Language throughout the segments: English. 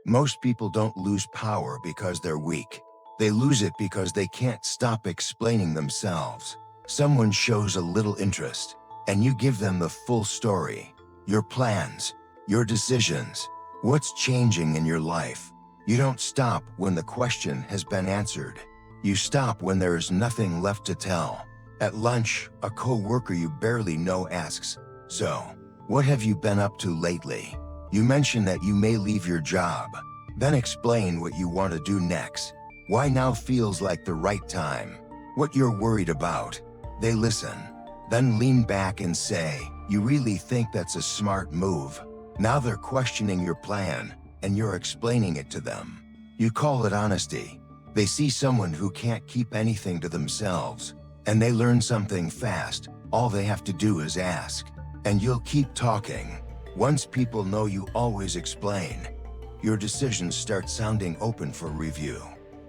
Most people don't lose power because they're weak. They lose it because they can't stop explaining themselves. Someone shows a little interest, and you give them the full story. Your plans, your decisions, what's changing in your life. You don't stop when the question has been answered. You stop when there is nothing left to tell. At lunch, a co-worker you barely know asks, "So, what have you been up to lately?" You mention that you may leave your job, then explain what you want to do next. Why now feels like the right time, what you're worried about. They listen, then lean back and say, "You really think that's a smart move?" Now they're questioning your plan, and you're explaining it to them. You call it honesty. They see someone who can't keep anything to themselves, and they learn something fast. All they have to do is ask, and you'll keep talking. Once people know you always explain, your decisions start sounding open for review.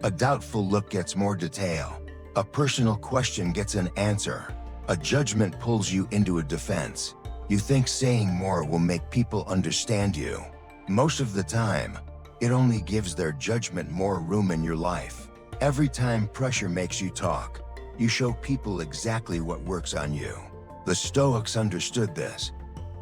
A doubtful look gets more detail. A personal question gets an answer. A judgment pulls you into a defense. You think saying more will make people understand you. Most of the time, it only gives their judgment more room in your life. Every time pressure makes you talk, you show people exactly what works on you. The Stoics understood this.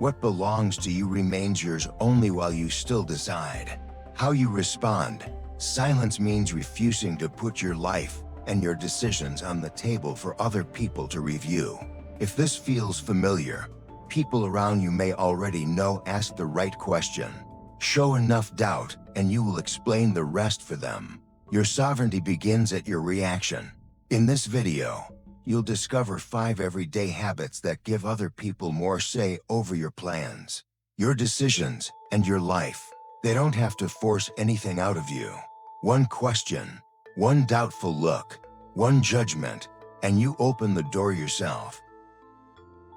What belongs to you remains yours only while you still decide how you respond. Silence means refusing to put your life and your decisions on the table for other people to review. If this feels familiar, people around you may already know. Ask the right question. Show enough doubt, and you will explain the rest for them. Your sovereignty begins at your reaction. In this video, you'll discover 5 everyday habits that give other people more say over your plans, your decisions, and your life. They don't have to force anything out of you. One question, one doubtful look, one judgment, and you open the door yourself.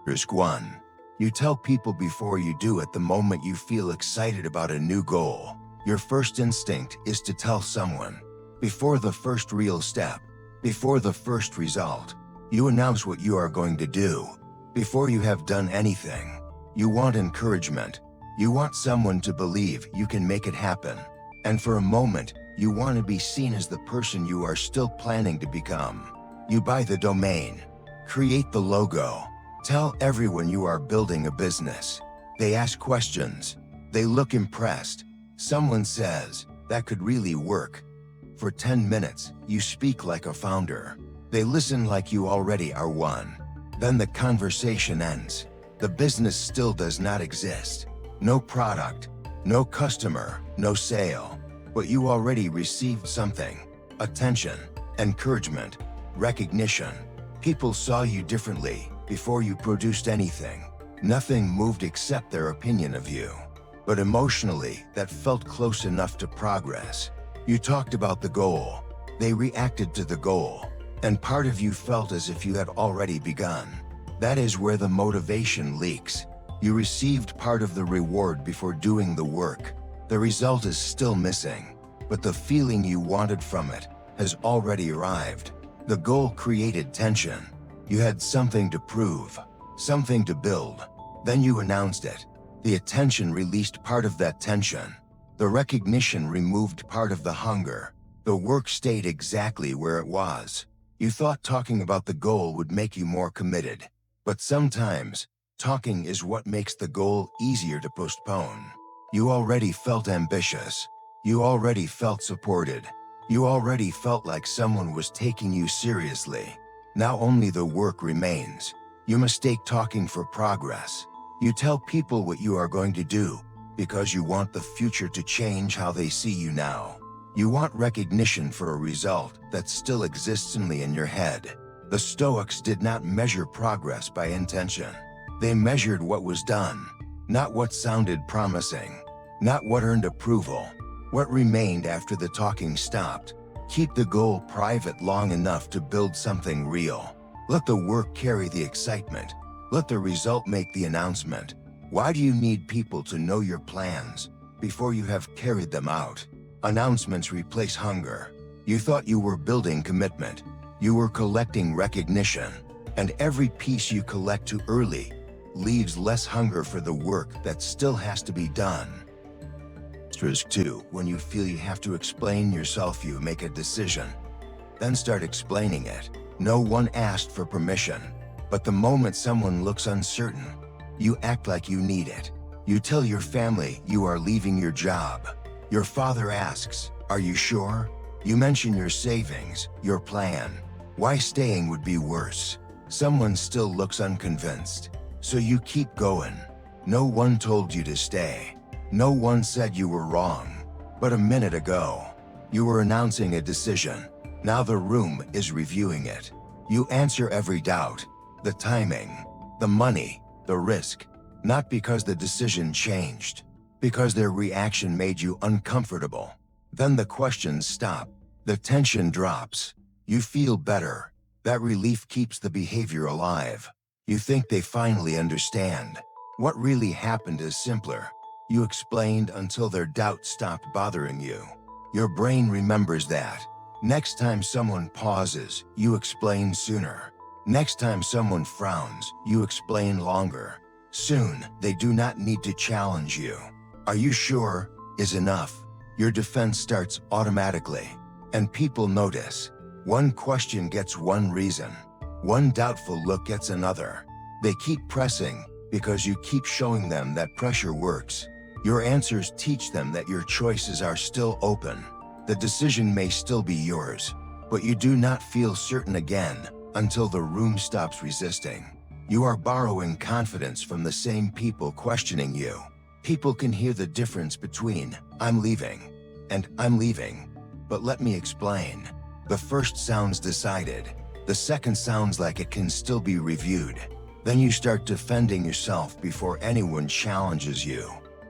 Risk 1. You tell people before you do it. The moment you feel excited about a new goal, your first instinct is to tell someone. Before the first real step, before the first result, you announce what you are going to do. Before you have done anything, you want encouragement. You want someone to believe you can make it happen. And for a moment, you want to be seen as the person you are still planning to become. You buy the domain, create the logo, tell everyone you are building a business. They ask questions. They look impressed. Someone says, "That could really work." For 10 minutes, you speak like a founder. They listen like you already are one. Then the conversation ends. The business still does not exist. No product, no customer, no sale. But you already received something. Attention, encouragement, recognition. People saw you differently before you produced anything. Nothing moved except their opinion of you. But emotionally, that felt close enough to progress. You talked about the goal. They reacted to the goal. And part of you felt as if you had already begun. That is where the motivation leaks. You received part of the reward before doing the work. The result is still missing, but the feeling you wanted from it has already arrived. The goal created tension. You had something to prove, something to build. Then you announced it. The attention released part of that tension. The recognition removed part of the hunger. The work stayed exactly where it was. You thought talking about the goal would make you more committed. But sometimes, talking is what makes the goal easier to postpone. You already felt ambitious. You already felt supported. You already felt like someone was taking you seriously. Now only the work remains. You mistake talking for progress. You tell people what you are going to do because you want the future to change how they see you now. You want recognition for a result that still exists only in your head. The Stoics did not measure progress by intention. They measured what was done, not what sounded promising, not what earned approval, what remained after the talking stopped. Keep the goal private long enough to build something real. Let the work carry the excitement. Let the result make the announcement. Why do you need people to know your plans before you have carried them out? Announcements replace hunger. You thought you were building commitment. You were collecting recognition. And every piece you collect too early leaves less hunger for the work that still has to be done. extras too. When you feel you have to explain yourself, you make a decision. Then start explaining it. No one asked for permission. But the moment someone looks uncertain, you act like you need it. You tell your family you are leaving your job. Your father asks, "Are you sure?" You mention your savings, your plan. Why staying would be worse. Someone still looks unconvinced. So you keep going. No one told you to stay. No one said you were wrong. But a minute ago, you were announcing a decision. Now the room is reviewing it. You answer every doubt. The timing, the money, the risk. Not because the decision changed. Because their reaction made you uncomfortable. Then the questions stop. The tension drops. You feel better. That relief keeps the behavior alive. You think they finally understand. What really happened is simpler. You explained until their doubt stopped bothering you. Your brain remembers that. Next time someone pauses, you explain sooner. Next time someone frowns, you explain longer. Soon, they do not need to challenge you. "Are you sure?" is enough. Your defense starts automatically. And people notice. One question gets one reason. One doubtful look gets another. They keep pressing because you keep showing them that pressure works. Your answers teach them that your choices are still open. The decision may still be yours, but you do not feel certain again until the room stops resisting. You are borrowing confidence from the same people questioning you. People can hear the difference between "I'm leaving" and "I'm leaving." But let me explain. The first sounds decided. The second sounds like it can still be reviewed. Then you start defending yourself before anyone challenges you.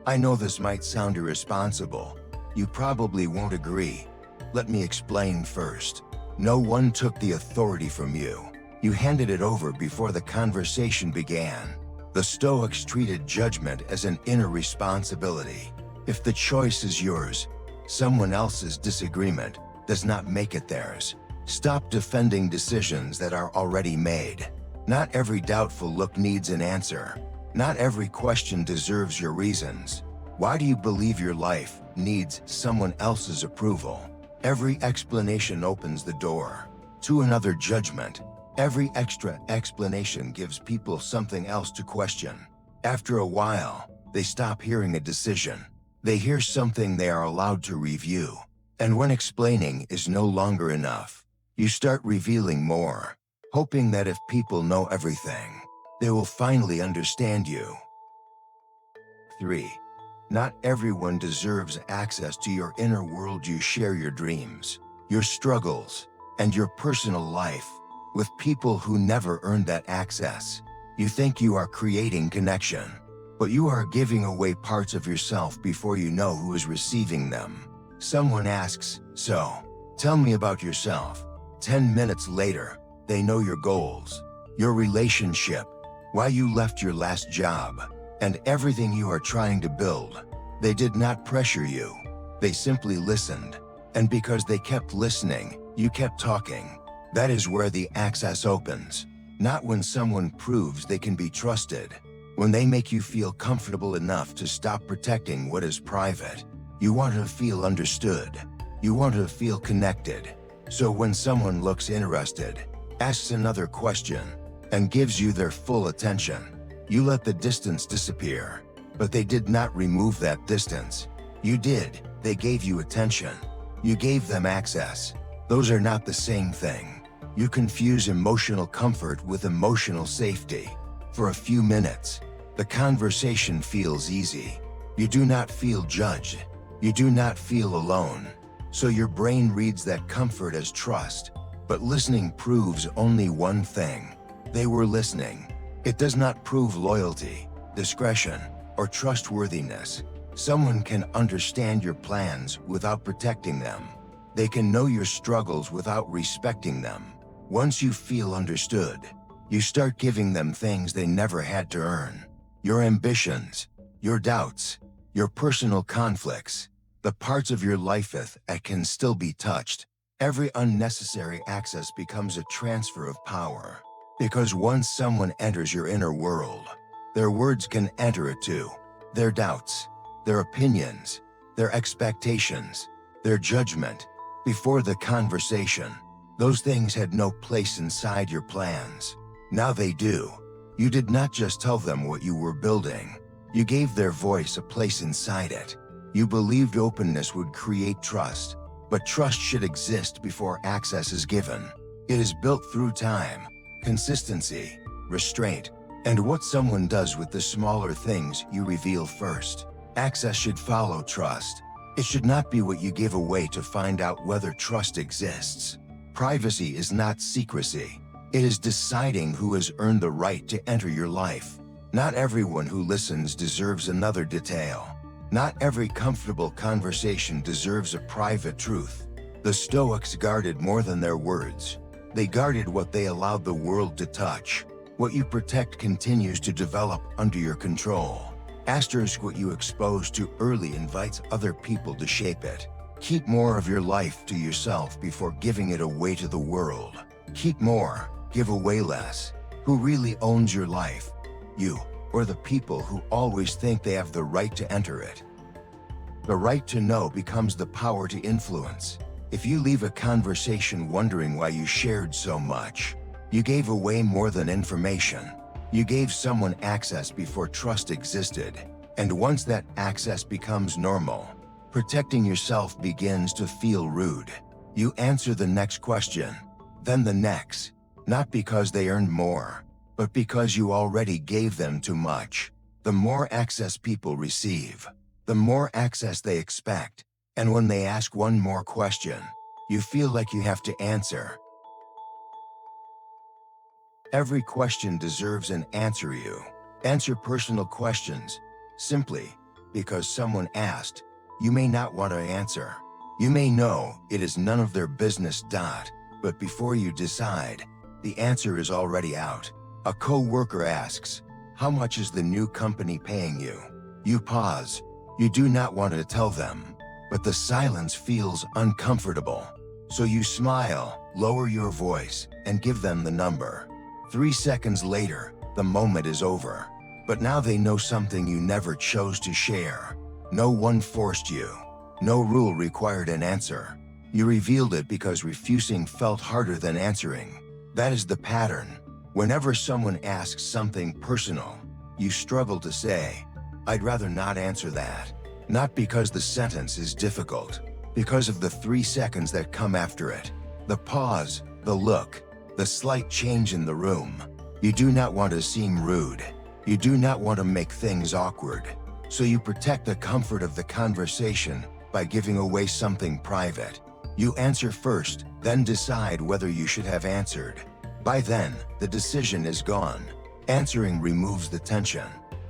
I know this might sound irresponsible. You probably won't agree. Let me explain first. No one took the authority from you. You handed it over before the conversation began. The Stoics treated judgment as an inner responsibility. If the choice is yours, someone else's disagreement does not make it theirs. Stop defending decisions that are already made. Not every doubtful look needs an answer. Not every question deserves your reasons. Why do you believe your life needs someone else's approval? Every explanation opens the door to another judgment. Every extra explanation gives people something else to question. After a while, they stop hearing a decision. They hear something they are allowed to review. And when explaining is no longer enough, you start revealing more, hoping that if people know everything, they will finally understand you. 3. Not everyone deserves access to your inner world. You share your dreams, your struggles, and your personal life with people who never earned that access. You think you are creating connection, but you are giving away parts of yourself before you know who is receiving them. Someone asks, "So, tell me about yourself." 10 minutes later, they know your goals, your relationship, why you left your last job, and everything you are trying to build. They did not pressure you. They simply listened. And because they kept listening, you kept talking. That is where the access opens. Not when someone proves they can be trusted. When they make you feel comfortable enough to stop protecting what is private. You want to feel understood. You want to feel connected. So when someone looks interested, asks another question, and gives you their full attention, you let the distance disappear. But they did not remove that distance. You did. They gave you attention. You gave them access. Those are not the same thing. You confuse emotional comfort with emotional safety. For a few minutes, the conversation feels easy. You do not feel judged. You do not feel alone. So your brain reads that comfort as trust. But listening proves only one thing. They were listening. It does not prove loyalty, discretion, or trustworthiness. Someone can understand your plans without protecting them. They can know your struggles without respecting them. Once you feel understood, you start giving them things they never had to earn. Your ambitions, your doubts, your personal conflicts, the parts of your life that can still be touched. Every unnecessary access becomes a transfer of power. Because once someone enters your inner world, their words can enter it too. Their doubts, their opinions, their expectations, their judgment. Before the conversation, those things had no place inside your plans. Now they do. You did not just tell them what you were building. You gave their voice a place inside it. You believed openness would create trust, but trust should exist before access is given. It is built through time, consistency, restraint, and what someone does with the smaller things you reveal first. Access should follow trust. It should not be what you give away to find out whether trust exists. Privacy is not secrecy. It is deciding who has earned the right to enter your life. Not everyone who listens deserves another detail. Not every comfortable conversation deserves a private truth. The Stoics guarded more than their words. They guarded what they allowed the world to touch. What you protect continues to develop under your control. Asterisk what you expose too early invites other people to shape it. Keep more of your life to yourself before giving it away to the world. Keep more, give away less. Who really owns your life? You, or the people who always think they have the right to enter it? The right to know becomes the power to influence. If you leave a conversation wondering why you shared so much, you gave away more than information. You gave someone access before trust existed. And once that access becomes normal, protecting yourself begins to feel rude. You answer the next question, then the next, not because they earned more, but because you already gave them too much. The more access people receive, the more access they expect. And when they ask one more question, you feel like you have to answer. Every question deserves an answer. You answer personal questions simply because someone asked. You may not want to answer. You may know it is none of their business. But before you decide, the answer is already out. A co-worker asks, "How much is the new company paying you?" You pause. You do not want to tell them, but the silence feels uncomfortable. So you smile, lower your voice, and give them the number. 3 seconds later, the moment is over. But now they know something you never chose to share. No one forced you. No rule required an answer. You revealed it because refusing felt harder than answering. That is the pattern. Whenever someone asks something personal, you struggle to say, "I'd rather not answer that." Not because the sentence is difficult, because of the 3 seconds that come after it. The pause, the look, the slight change in the room. You do not want to seem rude. You do not want to make things awkward. So you protect the comfort of the conversation by giving away something private. You answer first, then decide whether you should have answered. By then, the decision is gone. Answering removes the tension.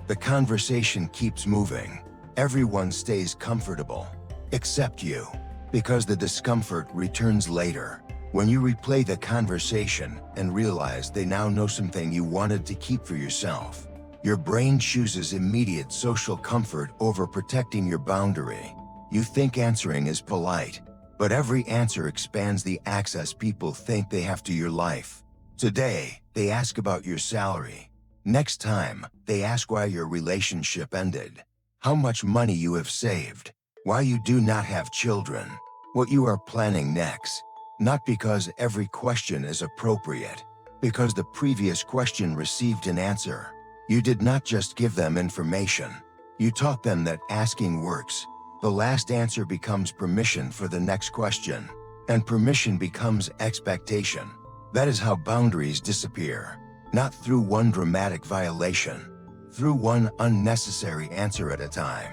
The conversation keeps moving. Everyone stays comfortable, except you, because the discomfort returns later. When you replay the conversation and realize they now know something you wanted to keep for yourself, your brain chooses immediate social comfort over protecting your boundary. You think answering is polite, but every answer expands the access people think they have to your life. Today, they ask about your salary. Next time, they ask why your relationship ended, how much money you have saved, why you do not have children, what you are planning next. Not because every question is appropriate, because the previous question received an answer. You did not just give them information. You taught them that asking works. The last answer becomes permission for the next question, and permission becomes expectation. That is how boundaries disappear. Not through one dramatic violation, through one unnecessary answer at a time.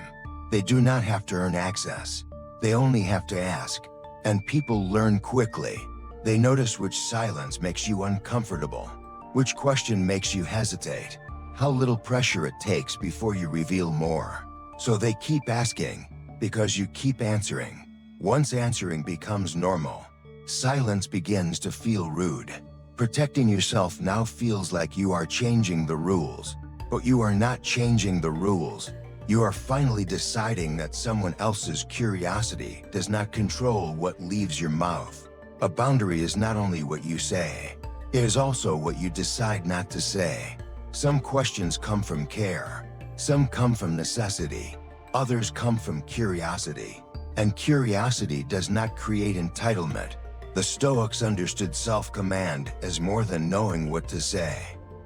They do not have to earn access. They only have to ask. And people learn quickly. They notice which silence makes you uncomfortable, which question makes you hesitate, how little pressure it takes before you reveal more. So they keep asking, because you keep answering. Once answering becomes normal, silence begins to feel rude. Protecting yourself now feels like you are changing the rules, but you are not changing the rules. You are finally deciding that someone else's curiosity does not control what leaves your mouth. A boundary is not only what you say, it is also what you decide not to say. Some questions come from care, some come from necessity, Others come from curiosity, and curiosity does not create entitlement. The Stoics understood self-command as more than knowing what to say.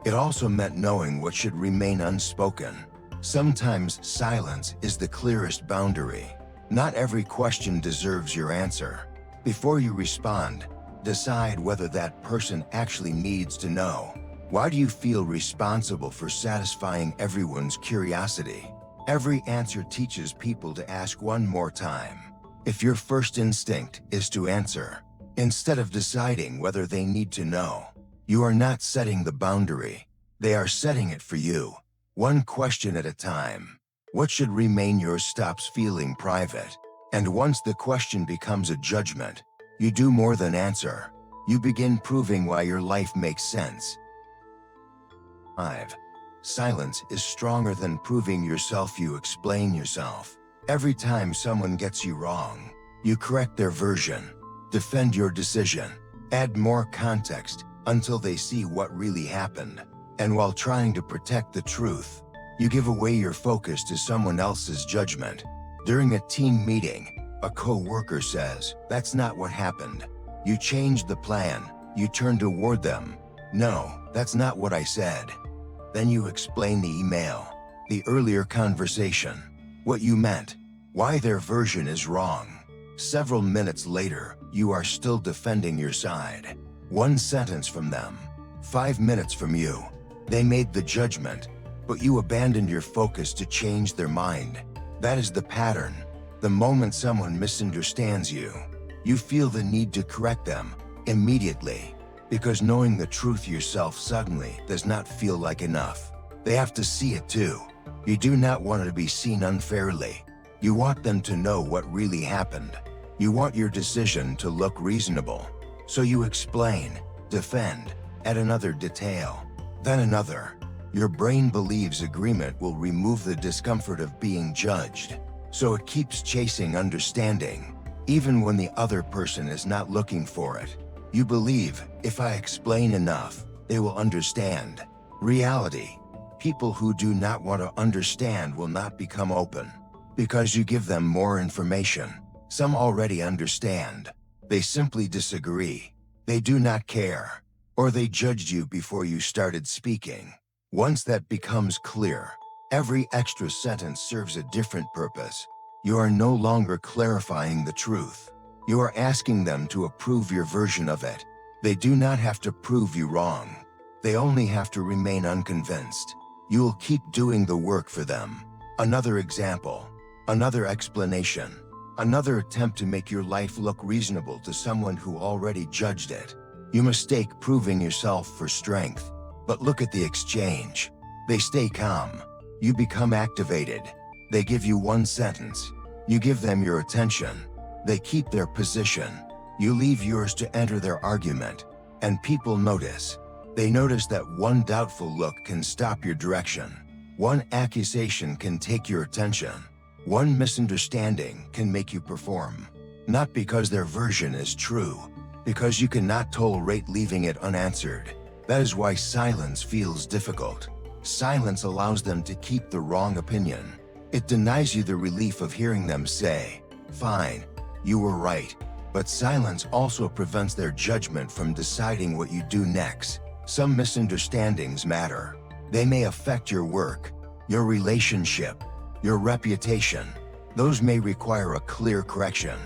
It also meant knowing what should remain unspoken. Sometimes silence is the clearest boundary. Not every question deserves your answer. Before you respond, decide whether that person actually needs to know. Why do you feel responsible for satisfying everyone's curiosity? Every answer teaches people to ask one more time. If your first instinct is to answer, instead of deciding whether they need to know, you are not setting the boundary. They are setting it for you. One question at a time. What should remain yours stops feeling private. And once the question becomes a judgment, you do more than answer. You begin proving why your life makes sense. 5. Silence is stronger than proving yourself. You explain yourself. Every time someone gets you wrong, you correct their version, defend your decision, add more context until they see what really happened. And while trying to protect the truth, you give away your focus to someone else's judgment. During a team meeting, a co-worker says, "That's not what happened." You change the plan. You turn toward them. "No, that's not what I said." Then you explain the email, the earlier conversation, what you meant, why their version is wrong. Several minutes later, you are still defending your side. 1 sentence from them, 5 minutes from you. They made the judgment, but you abandoned your focus to change their mind. That is the pattern. The moment someone misunderstands you, you feel the need to correct them immediately, because knowing the truth yourself suddenly does not feel like enough. They have to see it too. You do not want to be seen unfairly. You want them to know what really happened. You want your decision to look reasonable. So you explain, defend, add another detail, then another. Your brain believes agreement will remove the discomfort of being judged, so it keeps chasing understanding, even when the other person is not looking for it. You believe, if I explain enough, they will understand. Reality: people who do not want to understand will not become open, because you give them more information. Some already understand. They simply disagree. They do not care, or they judged you before you started speaking. Once that becomes clear, every extra sentence serves a different purpose. You are no longer clarifying the truth. You are asking them to approve your version of it. They do not have to prove you wrong. They only have to remain unconvinced. You will keep doing the work for them. Another example, another explanation, another attempt to make your life look reasonable to someone who already judged it. You mistake proving yourself for strength. But look at the exchange. They stay calm. You become activated. They give you 1 sentence. You give them your attention. They keep their position. You leave yours to enter their argument. And people notice. They notice that 1 doubtful look can stop your direction. 1 accusation can take your attention. 1 misunderstanding can make you perform. Not because their version is true, because you cannot tolerate leaving it unanswered. That is why silence feels difficult. Silence allows them to keep the wrong opinion. It denies you the relief of hearing them say, "Fine, you were right." But silence also prevents their judgment from deciding what you do next. Some misunderstandings matter. They may affect your work, your relationship, your reputation. Those may require a clear correction.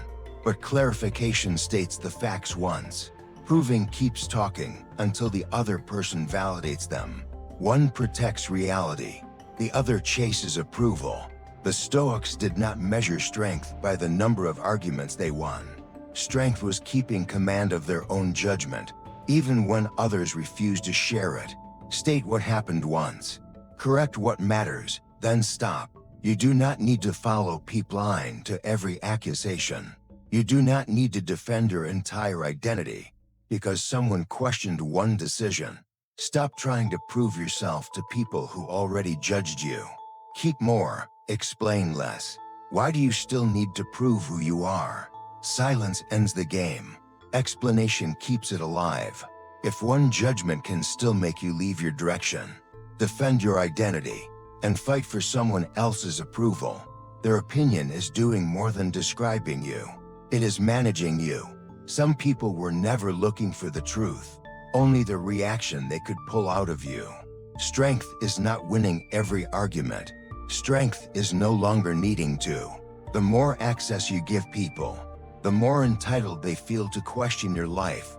But clarification states the facts once. Proving keeps talking until the other person validates them. One protects reality, the other chases approval. The Stoics did not measure strength by the number of arguments they won. Strength was keeping command of their own judgment, even when others refused to share it. State what happened once. Correct what matters, then stop. You do not need to follow blind to every accusation. You do not need to defend your entire identity because someone questioned 1 decision. Stop trying to prove yourself to people who already judged you. Keep more, explain less. Why do you still need to prove who you are? Silence ends the game. Explanation keeps it alive. If 1 judgment can still make you leave your direction, defend your identity, and fight for someone else's approval, Their opinion is doing more than describing you. It is managing you. Some people were never looking for the truth, only the reaction they could pull out of you. Strength is not winning every argument. Strength is no longer needing to. The more access you give people, the more entitled they feel to question your life.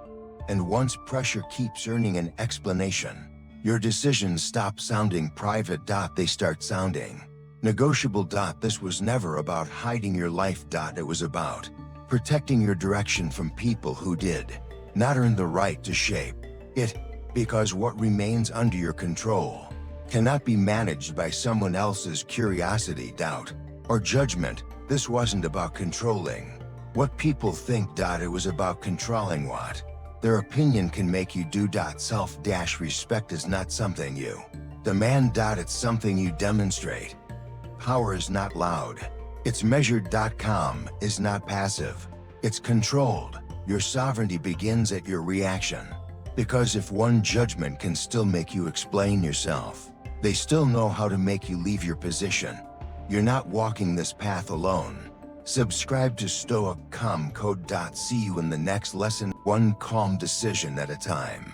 And once pressure keeps earning an explanation, your decisions stop sounding private. They start sounding negotiable. This was never about hiding your life. It was about protecting your direction from people who did not earn the right to shape it, because what remains under your control cannot be managed by someone else's curiosity, doubt, or judgment. This wasn't about controlling what people think. It was about controlling what their opinion can make you do. Self-respect is not something you demand. It's something you demonstrate. Power is not loud. It's measured. Calm is not passive. It's controlled. Your sovereignty begins at your reaction. Because if one judgment can still make you explain yourself, they still know how to make you leave your position. You're not walking this path alone. Subscribe to Stoic Calm Code. See you in the next lesson, one calm decision at a time.